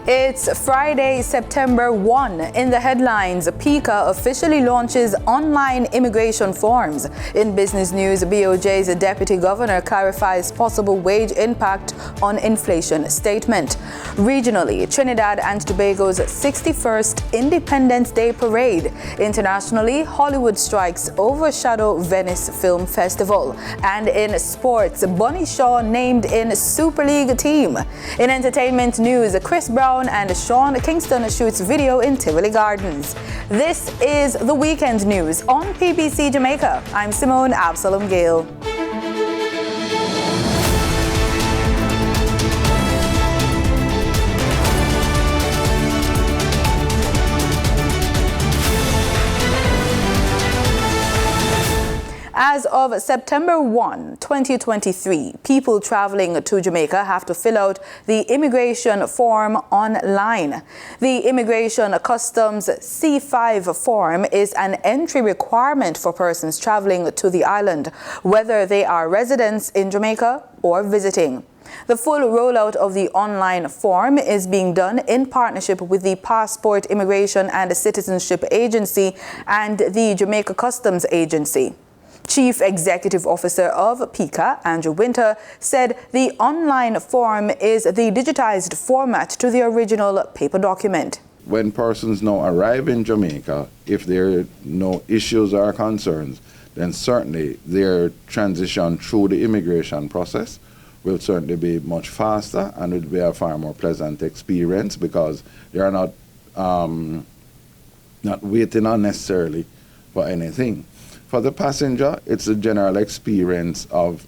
It's Friday, September 1. In the headlines, PICA officially launches online immigration forms. In business news, BOJ's deputy governor clarifies possible wage impact on inflation statement. Regionally, Trinidad and Tobago's 61st Independence Day parade. Internationally, Hollywood strikes overshadow Venice Film Festival. And in sports, Bunny Shaw named in Super League team. In entertainment news, Chris Brown and Sean Kingston shoots video in Tivoli Gardens. This is the weekend news on PBC Jamaica. I'm Simone Absalom Gale. As of September 1, 2023, people traveling to Jamaica have to fill out the immigration form online. The Immigration Customs C5 form is an entry requirement for persons traveling to the island, whether they are residents in Jamaica or visiting. The full rollout of the online form is being done in partnership with the Passport, Immigration and Citizenship Agency and the Jamaica Customs Agency. Chief Executive Officer of PICA, Andrew Winter, said the online form is the digitized format to the original paper document. When persons now arrive in Jamaica, if there are no issues or concerns, then certainly their transition through the immigration process will certainly be much faster and it will be a far more pleasant experience because they are not waiting unnecessarily for anything. For the passenger, it's a general experience of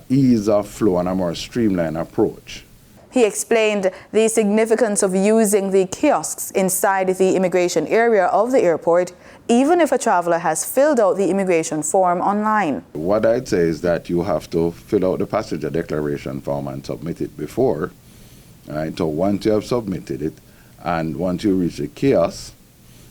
ease of flow and a more streamlined approach. He explained the significance of using the kiosks inside the immigration area of the airport, even if a traveler has filled out the immigration form online. What I'd say is that you have to fill out the passenger declaration form and submit it before. Right? So once you have submitted it, and once you reach the kiosk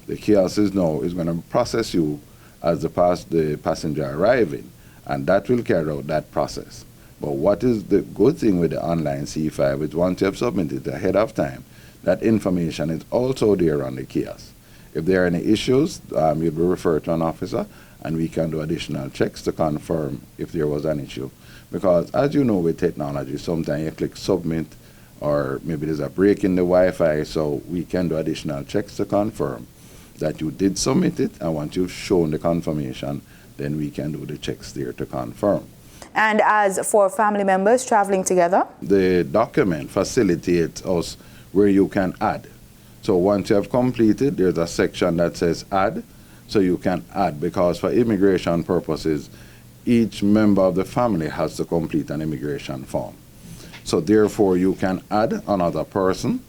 is going to process you as the passenger arriving, and that will carry out that process. But what is the good thing with the online C5 is once you have submitted it ahead of time, that information is also there on the kiosk. If there are any issues, you'll be referred to an officer, and we can do additional checks to confirm if there was an issue. Because as you know with technology, sometimes you click submit, or maybe there's a break in the Wi-Fi, so we can do additional checks to confirm that you did submit it, and once you've shown the confirmation, then we can do the checks there to confirm. And as for family members traveling together? The document facilitates us where you can add. So once you have completed, there's a section that says add, so you can add, because for immigration purposes, each member of the family has to complete an immigration form. So therefore, you can add another person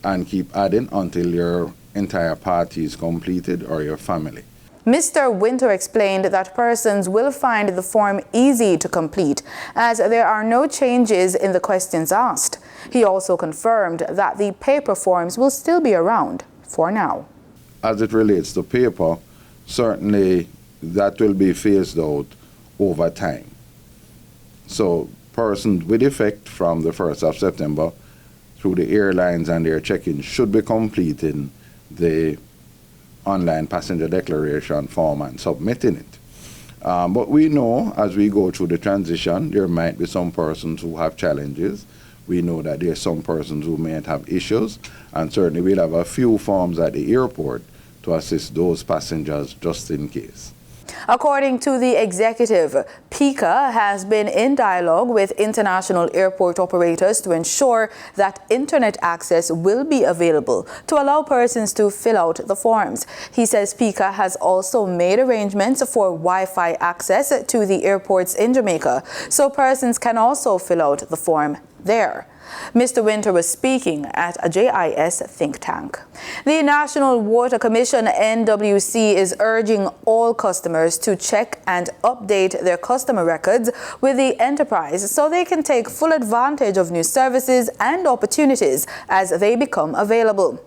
and keep adding until your entire party is completed or your family. Mr. Winter explained that persons will find the form easy to complete as there are no changes in the questions asked. He also confirmed that the paper forms will still be around for now. As it relates to paper, certainly that will be phased out over time. So persons with effect from the 1st of September through the airlines and their check-in should be completing the online passenger declaration form and submitting it. But we know as we go through the transition, there might be some persons who have challenges. We know that there are some persons who might have issues, and certainly we'll have a few forms at the airport to assist those passengers just in case. According to the executive, PICA has been in dialogue with international airport operators to ensure that internet access will be available to allow persons to fill out the forms. He says PICA has also made arrangements for Wi-Fi access to the airports in Jamaica, so persons can also fill out the form there. Mr. Winter was speaking at a JIS think tank. The National Water Commission, NWC, is urging all customers to check and update their customer records with the enterprise so they can take full advantage of new services and opportunities as they become available.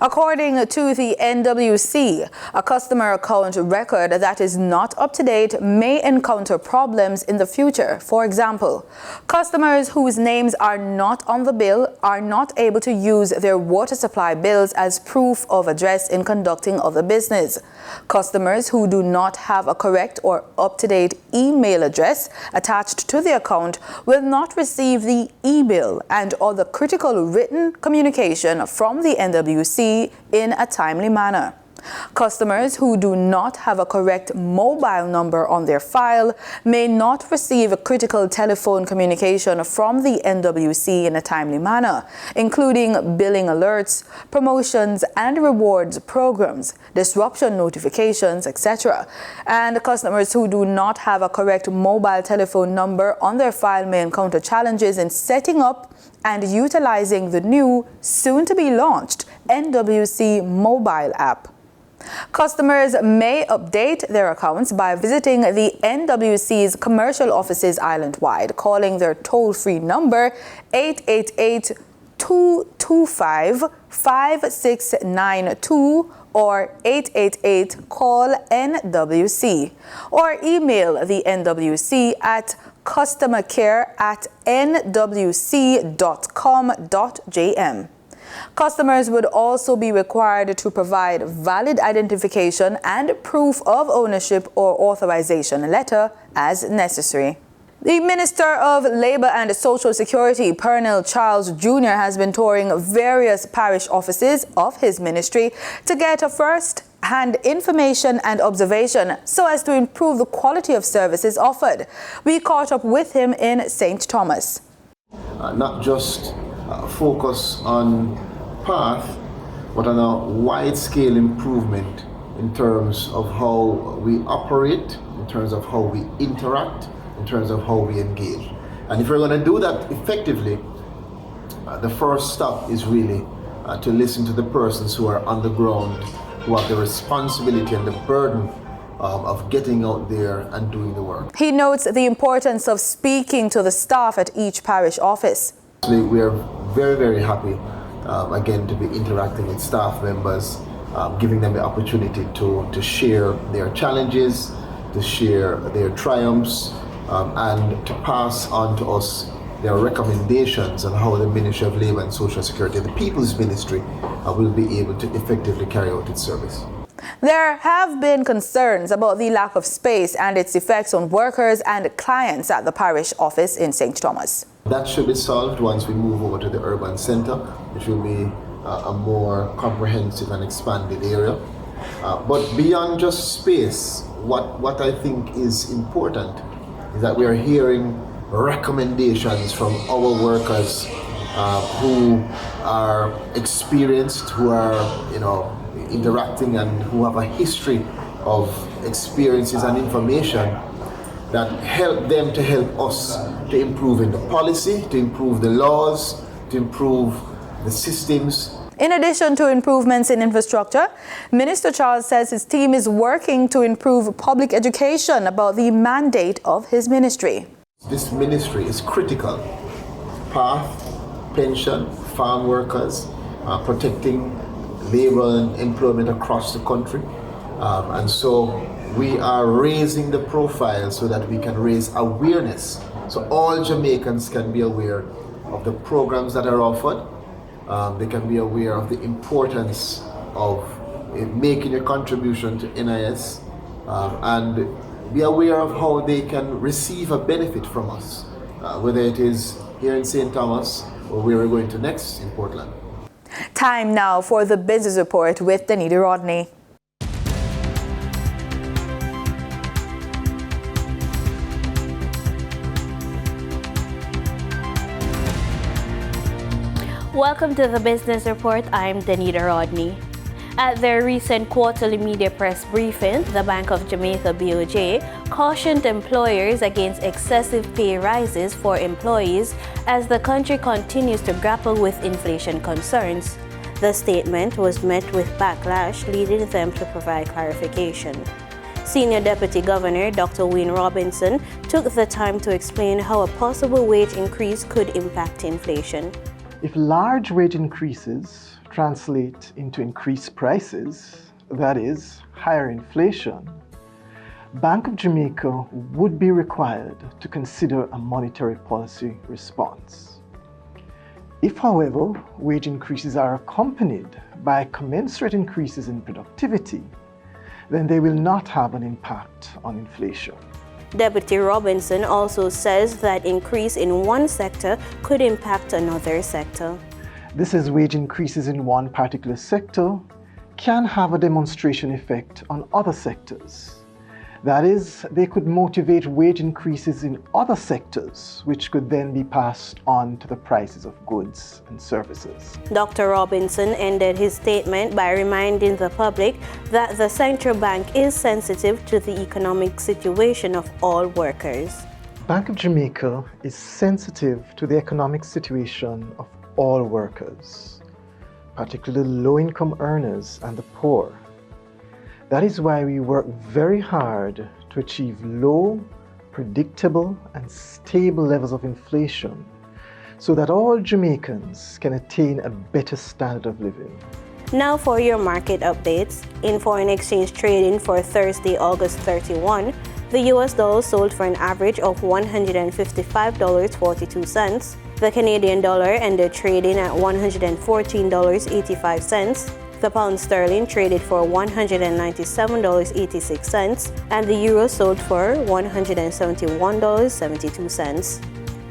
According to the NWC, a customer account record that is not up to date may encounter problems in the future. For example, customers whose names are not on the bill are not able to use their water supply bills as proof of address in conducting other business. Customers who do not have a correct or up-to-date email address attached to the account will not receive the e-bill and other critical written communication from the NWC in a timely manner. Customers who do not have a correct mobile number on their file may not receive critical telephone communication from the NWC in a timely manner, including billing alerts, promotions and rewards programs, disruption notifications, etc. And customers who do not have a correct mobile telephone number on their file may encounter challenges in setting up and utilizing the new, soon-to-be launched NWC mobile app. Customers may update their accounts by visiting the NWC's commercial offices island-wide, calling their toll-free number 888-225-5692 or 888-CALL-NWC, or email the NWC at customercare@nwc.com.jm. Customers would also be required to provide valid identification and proof of ownership or authorization letter as necessary. The Minister of Labour and Social Security, Pernell Charles Jr., has been touring various parish offices of his ministry to get a first-hand information and observation so as to improve the quality of services offered. We caught up with him in St. Thomas. Not just focus on path, but on a wide-scale improvement in terms of how we operate, in terms of how we interact, in terms of how we engage. And if we're going to do that effectively, the first step is really to listen to the persons who are on the ground, who have the responsibility and the burden of getting out there and doing the work. He notes the importance of speaking to the staff at each parish office. We are very, very happy, again, to be interacting with staff members, giving them the opportunity to share their challenges, to share their triumphs, and to pass on to us their recommendations on how the Ministry of Labour and Social Security, the People's Ministry, will be able to effectively carry out its service. There have been concerns about the lack of space and its effects on workers and clients at the parish office in St. Thomas. That should be solved once we move over to the urban centre, which will be a more comprehensive and expanded area. But beyond just space, what I think is important is that we are hearing recommendations from our workers who are experienced, who are interacting and who have a history of experiences and information that help them to help us to improve in the policy, to improve the laws, to improve the systems. In addition to improvements in infrastructure, Minister Charles says his team is working to improve public education about the mandate of his ministry. This ministry is critical. Path, pension, farm workers, protecting labor and employment across the country. And so we are raising the profile so that we can raise awareness, so all Jamaicans can be aware of the programs that are offered. They can be aware of the importance of making a contribution to NIS, and be aware of how they can receive a benefit from us, whether it is here in St. Thomas or where we're going to next in Portland. Time now for the Business Report with Danita Rodney. Welcome to the Business Report. I'm Danita Rodney. At their recent quarterly media press briefing, the Bank of Jamaica BOJ cautioned employers against excessive pay rises for employees as the country continues to grapple with inflation concerns. The statement was met with backlash, leading them to provide clarification. Senior Deputy Governor Dr. Wayne Robinson took the time to explain how a possible wage increase could impact inflation. If large wage increases translate into increased prices, that is, higher inflation, Bank of Jamaica would be required to consider a monetary policy response. If, however, wage increases are accompanied by commensurate increases in productivity, then they will not have an impact on inflation. Deputy Robinson also says that increase in one sector could impact another sector. This is wage increases in one particular sector can have a demonstration effect on other sectors. That is, they could motivate wage increases in other sectors, which could then be passed on to the prices of goods and services. Dr. Robinson ended his statement by reminding the public that the central bank is sensitive to the economic situation of all workers. Bank of Jamaica is sensitive to the economic situation of all workers, particularly low-income earners and the poor. That is why we work very hard to achieve low, predictable, and stable levels of inflation so that all Jamaicans can attain a better standard of living. Now for your market updates. In foreign exchange trading for Thursday, August 31, the US dollar sold for an average of $155.42. The Canadian dollar ended trading at $114.85. The pound sterling traded for $197.86, and the euro sold for $171.72.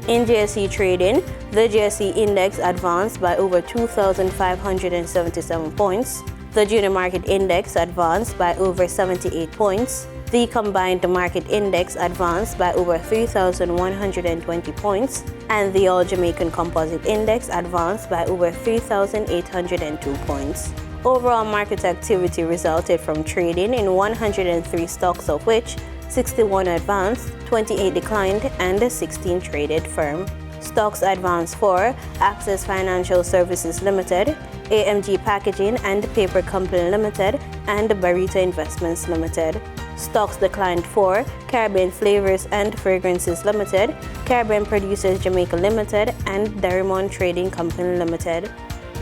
In GSE trading, the GSE index advanced by over 2,577 points. The junior market index advanced by over 78 points. The combined market index advanced by over 3,120 points, and the All Jamaican Composite Index advanced by over 3,802 points. Overall market activity resulted from trading in 103 stocks, of which 61 advanced, 28 declined, and 16 traded firm. Stocks advanced for Access Financial Services Limited, AMG Packaging and Paper Company Limited, and Barita Investments Limited. Stocks declined for Caribbean Flavors and Fragrances Limited, Caribbean Producers Jamaica Limited, and Derrimon Trading Company Limited.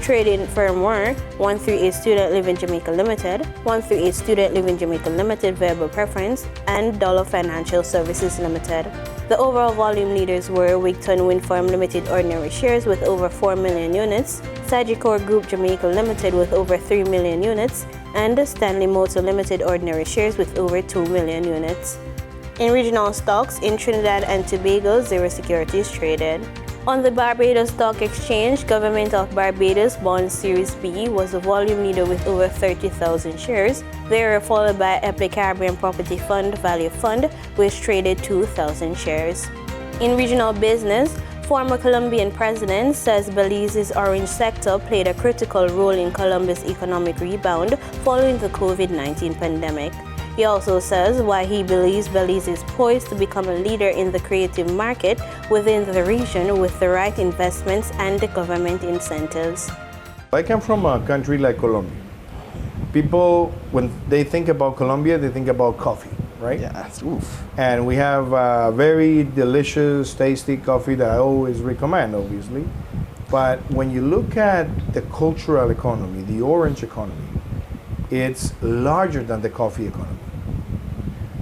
Trading firm were 138 Student Living Jamaica Limited, 138 Student Living Jamaica Limited Variable Preference, and Dollar Financial Services Limited. The overall volume leaders were Wigton Wind Farm Limited Ordinary Shares with over 4 million units, Sagicor Group Jamaica Limited with over 3 million units, and Stanley Motor Limited Ordinary Shares with over 2 million units. In regional stocks, in Trinidad and Tobago, zero securities traded. On the Barbados Stock Exchange, Government of Barbados Bond Series B was the volume leader with over 30,000 shares. They were followed by Epic Caribbean Property Fund Value Fund, which traded 2,000 shares. In regional business, former Colombian president says Belize's orange sector played a critical role in Colombia's economic rebound following the COVID-19 pandemic. He also says why he believes Belize is poised to become a leader in the creative market within the region with the right investments and the government incentives. I come from a country like Colombia. People, when they think about Colombia, they think about coffee, right? Yes, oof. And we have very delicious, tasty coffee that I always recommend, obviously. But when you look at the cultural economy, the orange economy, it's larger than the coffee economy.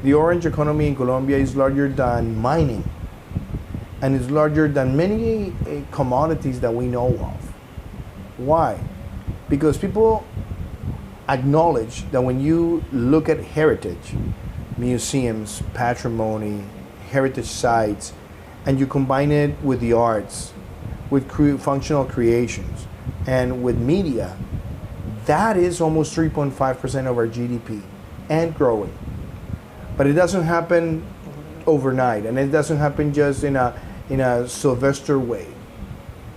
The orange economy in Colombia is larger than mining, and it's larger than many commodities that we know of. Why? Because people acknowledge that when you look at heritage, museums, patrimony, heritage sites, and you combine it with the arts, with functional creations, and with media, that is almost 3.5% of our GDP and growing. But it doesn't happen overnight, and it doesn't happen just in a Sylvester way.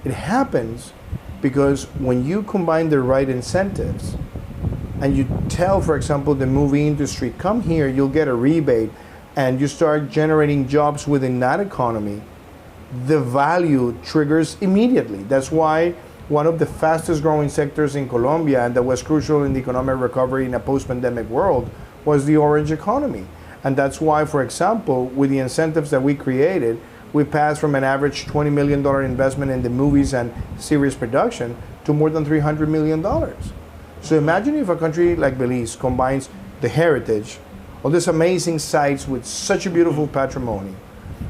It happens because when you combine the right incentives and you tell, for example, the movie industry, come here, you'll get a rebate, and you start generating jobs within that economy, the value triggers immediately. That's why one of the fastest growing sectors in Colombia and that was crucial in the economic recovery in a post-pandemic world was the orange economy. And that's why, for example, with the incentives that we created, we passed from an average $20 million investment in the movies and series production to more than $300 million. So imagine if a country like Belize combines the heritage of these amazing sites with such a beautiful patrimony,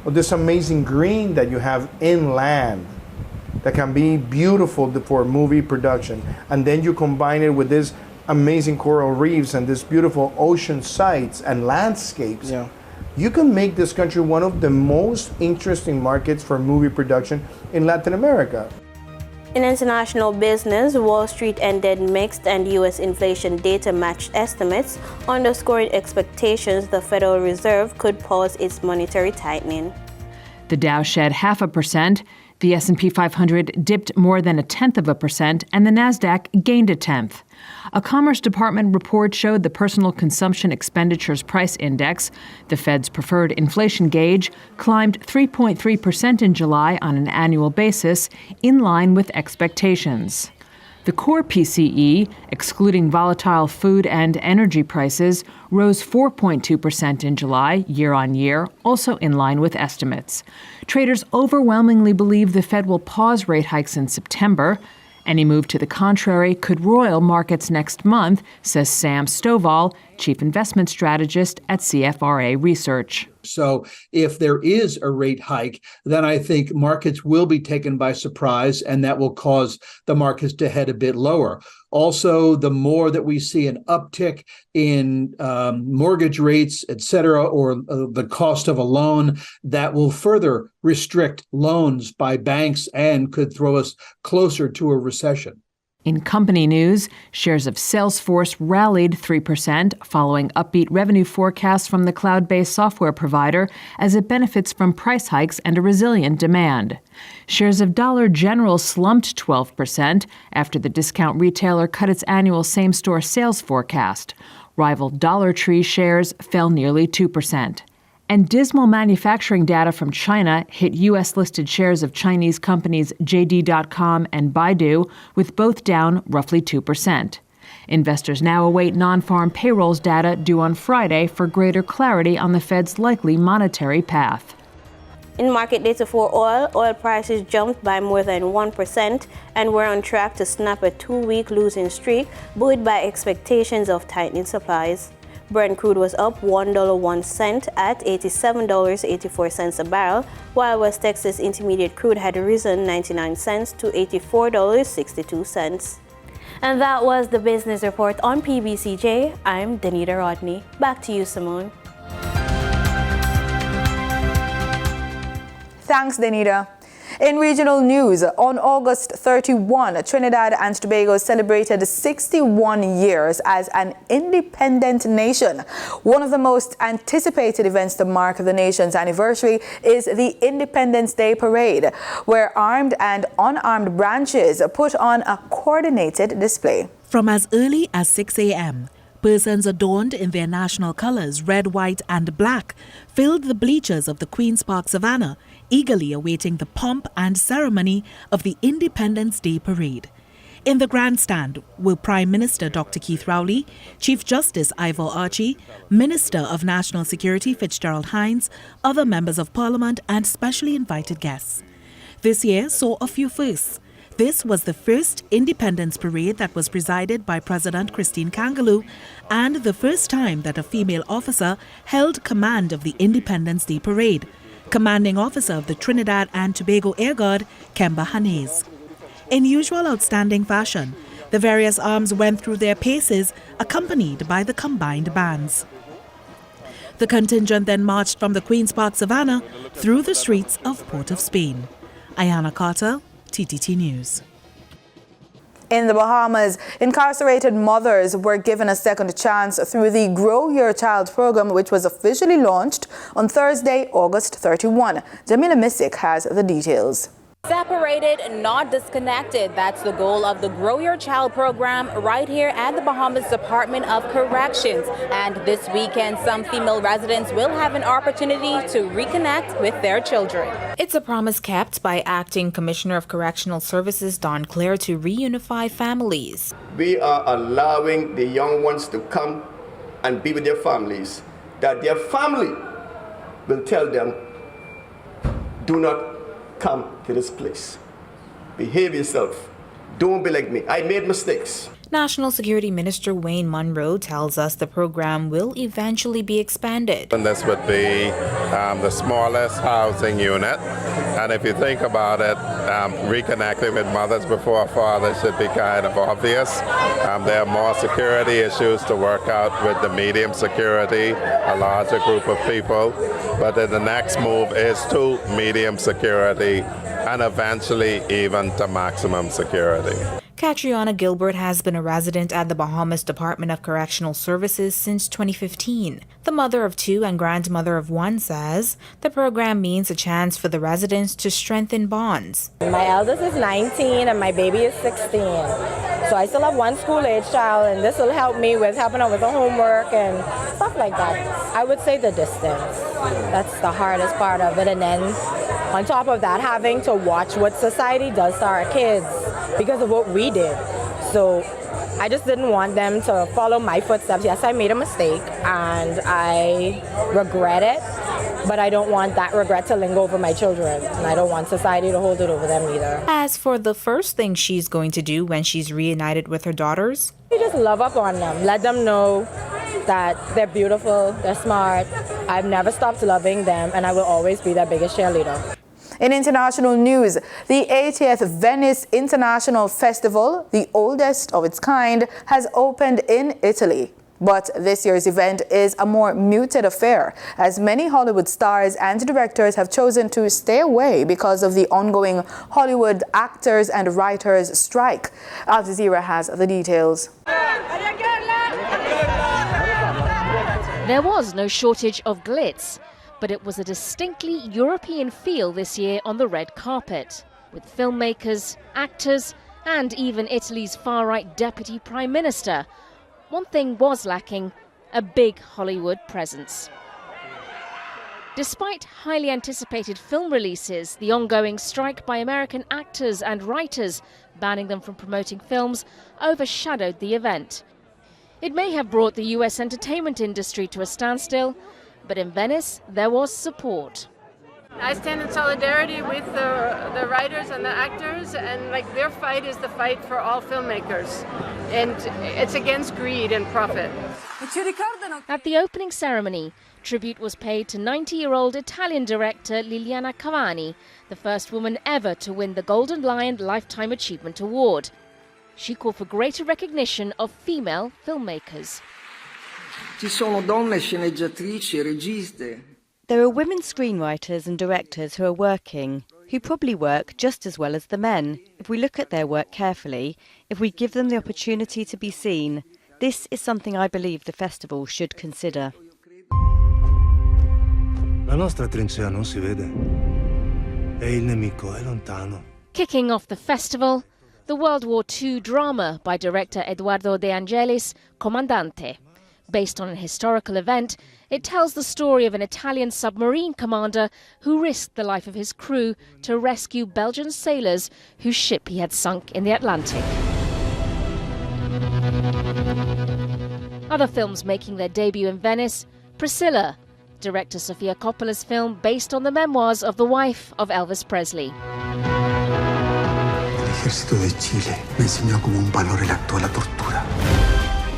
of this amazing green that you have inland that can be beautiful for movie production, and then you combine it with this amazing coral reefs and this beautiful ocean sites and landscapes. Yeah. You can make this country one of the most interesting markets for movie production in Latin America. In international business, Wall Street ended mixed and U.S. inflation data matched estimates, underscoring expectations the Federal Reserve could pause its monetary tightening. The Dow shed 0.5%, the S&P 500 dipped more than 0.1%, and the Nasdaq gained 0.1%. A Commerce Department report showed the Personal Consumption Expenditures Price Index, the Fed's preferred inflation gauge, climbed 3.3% in July on an annual basis, in line with expectations. The core PCE, excluding volatile food and energy prices, rose 4.2% in July, year on year, also in line with estimates. Traders overwhelmingly believe the Fed will pause rate hikes in September. Any move to the contrary could roil markets next month, says Sam Stovall, chief investment strategist at CFRA Research. So if there is a rate hike, then I think markets will be taken by surprise, and that will cause the markets to head a bit lower. Also, the more that we see an uptick in mortgage rates, et cetera, or the cost of a loan, that will further restrict loans by banks and could throw us closer to a recession. In company news, shares of Salesforce rallied 3% following upbeat revenue forecasts from the cloud-based software provider as it benefits from price hikes and a resilient demand. Shares of Dollar General slumped 12% after the discount retailer cut its annual same-store sales forecast. Rival Dollar Tree shares fell nearly 2%. And dismal manufacturing data from China hit U.S.-listed shares of Chinese companies JD.com and Baidu, with both down roughly 2%. Investors now await non-farm payrolls data due on Friday for greater clarity on the Fed's likely monetary path. In market data for oil prices jumped by more than 1% and were on track to snap a 2-week losing streak, buoyed by expectations of tightening supplies. Brent crude was up $1.01 at $87.84 a barrel, while West Texas Intermediate crude had risen 99 cents to $84.62. And that was the business report on PBCJ. I'm Danita Rodney. Back to you, Simone. Thanks, Danita. In regional news, on August 31, Trinidad and Tobago celebrated 61 years as an independent nation. One of the most anticipated events to mark the nation's anniversary is the Independence Day Parade, where armed and unarmed branches put on a coordinated display. From as early as 6 a.m., persons adorned in their national colors, red, white, and black, filled the bleachers of the Queen's Park Savannah, eagerly awaiting the pomp and ceremony of the Independence Day Parade. In the grandstand were Prime Minister Dr. Keith Rowley, Chief Justice Ivor Archie, Minister of National Security Fitzgerald Hines, other members of Parliament, and specially invited guests. This year saw a few firsts. This was the first Independence Parade that was presided by President Christine Kangaloo, and the first time that a female officer held command of the Independence Day Parade, Commanding Officer of the Trinidad and Tobago Air Guard, Kemba Hanez. In usual outstanding fashion, the various arms went through their paces, accompanied by the combined bands. The contingent then marched from the Queen's Park Savannah through the streets of Port of Spain. Ayana Carter, TTT News. In the Bahamas, incarcerated mothers were given a second chance through the Grow Your Child program, which was officially launched on Thursday, August 31. Jamila Missick has the details. Separated, not disconnected. That's the goal of the Grow Your Child program right here at the Bahamas Department of Corrections. And this weekend, some female residents will have an opportunity to reconnect with their children. It's a promise kept by Acting Commissioner of Correctional Services Don Clare to reunify families. We are allowing the young ones to come and be with their families, that their family will tell them do not come to this place. Behave yourself. Don't be like me. I made mistakes. National Security Minister Wayne Munro tells us the program will eventually be expanded. And this would be the smallest housing unit. And if you think about it, reconnecting with mothers before fathers should be kind of obvious. There are more security issues to work out with the medium security, a larger group of people. But then the next move is to medium security and eventually even to maximum security. Catriona Gilbert has been a resident at the Bahamas Department of Correctional Services since 2015. The mother of two and grandmother of one says the program means a chance for the residents to strengthen bonds. My eldest is 19 and my baby is 16. So I still have one school-age child, and this will help me with helping out with the homework and stuff like that. I would say the distance. That's the hardest part of it. And then on top of that, having to watch what society does to our kids because of what we did. So I just didn't want them to follow my footsteps. Yes, I made a mistake and I regret it, but I don't want that regret to linger over my children, and I don't want society to hold it over them either. As for the first thing she's going to do when she's reunited with her daughters, you just love up on them, let them know that they're beautiful, they're smart. I've never stopped loving them, and I will always be their biggest cheerleader. In international news, the 80th Venice International Festival, the oldest of its kind, has opened in Italy. But this year's event is a more muted affair, as many Hollywood stars and directors have chosen to stay away because of the ongoing Hollywood actors and writers strike. Al Jazeera has the details. There was no shortage of glitz, but it was a distinctly European feel this year on the red carpet, with filmmakers, actors, and even Italy's far-right deputy prime minister. One thing was lacking: a big Hollywood presence. Despite highly anticipated film releases, the ongoing strike by American actors and writers, banning them from promoting films, overshadowed the event. It may have brought the US entertainment industry to a standstill, but in Venice, there was support. I stand in solidarity with the writers and the actors, and their fight is the fight for all filmmakers, and it's against greed and profit. At the opening ceremony, tribute was paid to 90-year-old Italian director Liliana Cavani, the first woman ever to win the Golden Lion Lifetime Achievement Award. She called for greater recognition of female filmmakers. Ci sono donne sceneggiatrici e registe. There are women screenwriters and directors who are working, who probably work just as well as the men. If we look at their work carefully, if we give them the opportunity to be seen, this is something I believe the festival should consider. La nostra trincea non si vede, e il nemico è lontano. Kicking off the festival, the World War II drama by director Eduardo De Angelis, Comandante. Based on an historical event, it tells the story of an Italian submarine commander who risked the life of his crew to rescue Belgian sailors whose ship he had sunk in the Atlantic. Other films making their debut in Venice: Priscilla, director Sofia Coppola's film based on the memoirs of the wife of Elvis Presley. El ejército de Chile me enseñó como un valor el acto de la tortura.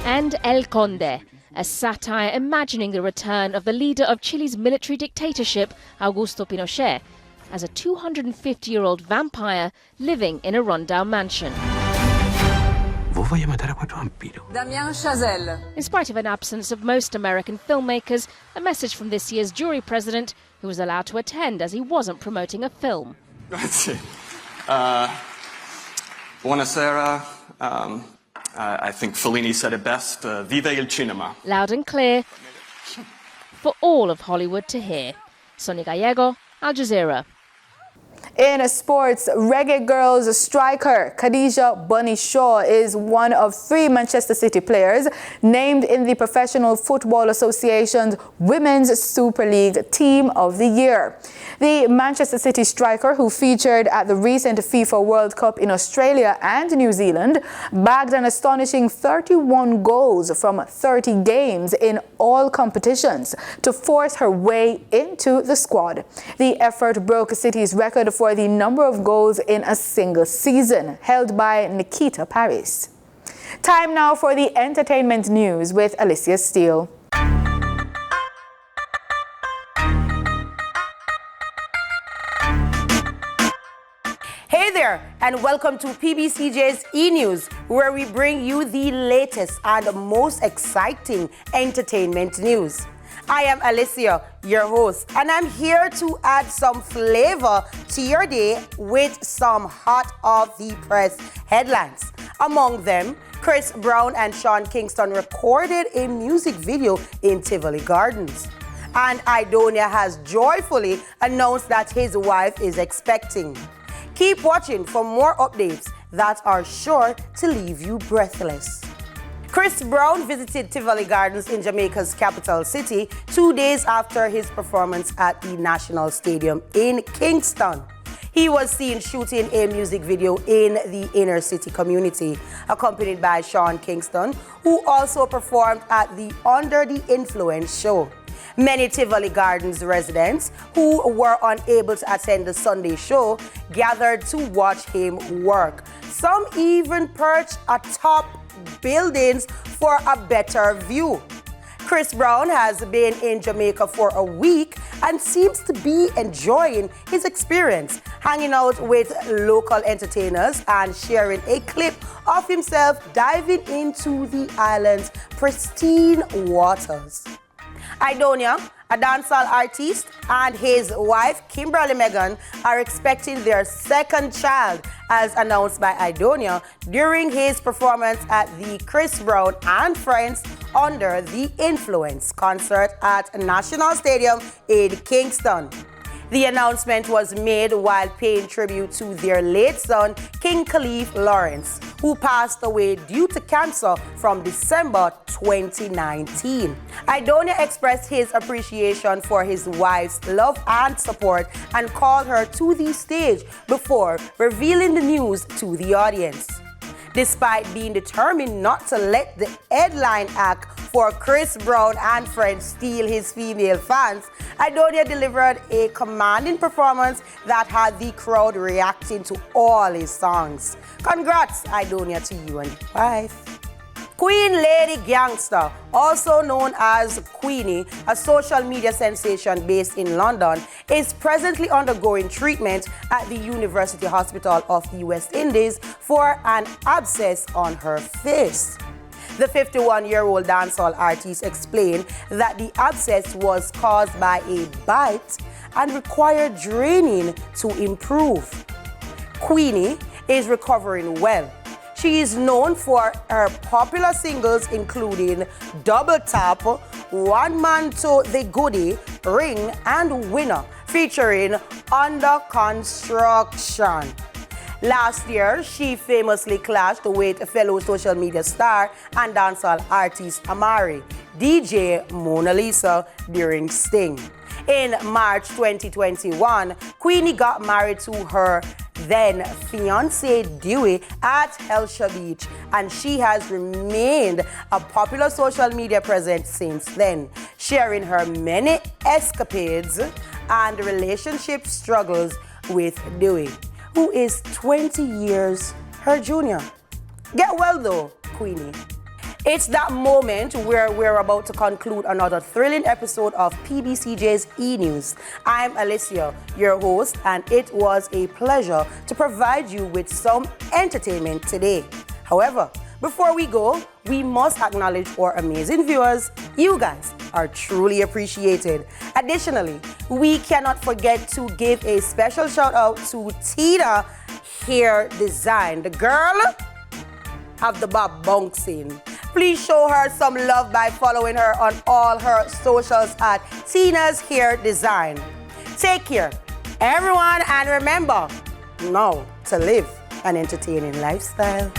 And El Conde, a satire imagining the return of the leader of Chile's military dictatorship, Augusto Pinochet, as a 250-year-old vampire living in a rundown mansion. In spite of an absence of most American filmmakers, a message from this year's jury president, who was allowed to attend as he wasn't promoting a film. Grazie. Buonasera. I think Fellini said it best, vive il cinema. Loud and clear for all of Hollywood to hear. Sonia Gallego, Al Jazeera. In sports, Reggae Girls striker Khadija Bunny Shaw is one of 3 Manchester City players named in the Professional Football Association's Women's Super League Team of the Year. The Manchester City striker, who featured at the recent FIFA World Cup in Australia and New Zealand, bagged an astonishing 31 goals from 30 games in all competitions to force her way into the squad. The effort broke City's record for the number of goals in a single season, held by Nikita Paris. Time now for the entertainment news with Alicia Steele. Hey there, and welcome to PBCJ's E-News, where we bring you the latest and most exciting entertainment news. I am Alicia, your host, and I'm here to add some flavor to your day with some hot off the press headlines. Among them, Chris Brown and Sean Kingston recorded a music video in Tivoli Gardens. And Idonia has joyfully announced that his wife is expecting. Keep watching for more updates that are sure to leave you breathless. Chris Brown visited Tivoli Gardens in Jamaica's capital city 2 days after his performance at the National Stadium in Kingston. He was seen shooting a music video in the inner city community, accompanied by Sean Kingston, who also performed at the Under the Influence show. Many Tivoli Gardens residents who were unable to attend the Sunday show gathered to watch him work. Some even perched atop buildings for a better view. Chris Brown has been in Jamaica for a week and seems to be enjoying his experience, hanging out with local entertainers and sharing a clip of himself diving into the island's pristine waters. Idonia, a dancehall artist, and his wife, Kimberly Megan, are expecting their second child, as announced by Idonia during his performance at the Chris Brown and Friends Under the Influence concert at National Stadium in Kingston. The announcement was made while paying tribute to their late son, King Khalif Lawrence, who passed away due to cancer from December 2019. Idonia expressed his appreciation for his wife's love and support and called her to the stage before revealing the news to the audience. Despite being determined not to let the headline act for Chris Brown and Friends steal his female fans, Idonia delivered a commanding performance that had the crowd reacting to all his songs. Congrats, Idonia, to you and your wife. Queen Lady Gangster, also known as Queenie, a social media sensation based in London, is presently undergoing treatment at the University Hospital of the West Indies for an abscess on her face. The 51-year-old dancehall artist explained that the abscess was caused by a bite and required draining to improve. Queenie is recovering well. She is known for her popular singles including Double Tap, One Man to the Goodie, Ring, and Winner, featuring Under Construction. Last year, she famously clashed with fellow social media star and dancehall artist Amari, DJ Mona Lisa, during Sting. In March 2021, Queenie got married to her then fiancé Dewey at Helsha Beach, and she has remained a popular social media presence since then, sharing her many escapades and relationship struggles with Dewey, who is 20 years her junior. Get well though, Queenie. It's that moment where we're about to conclude another thrilling episode of PBCJ's E-News. I'm Alicia, your host, and it was a pleasure to provide you with some entertainment today. However, before we go, we must acknowledge our amazing viewers. You guys are truly appreciated. Additionally, we cannot forget to give a special shout out to Tina Hair Design, the girl of the bob bouncing. Please show her some love by following her on all her socials at Tina's Hair Design. Take care everyone, and remember, now to live an entertaining lifestyle.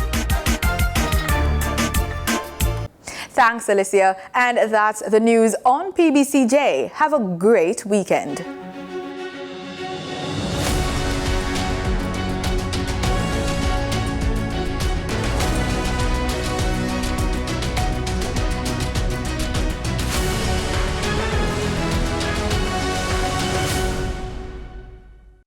Thanks, Alicia. And that's the news on PBCJ. Have a great weekend.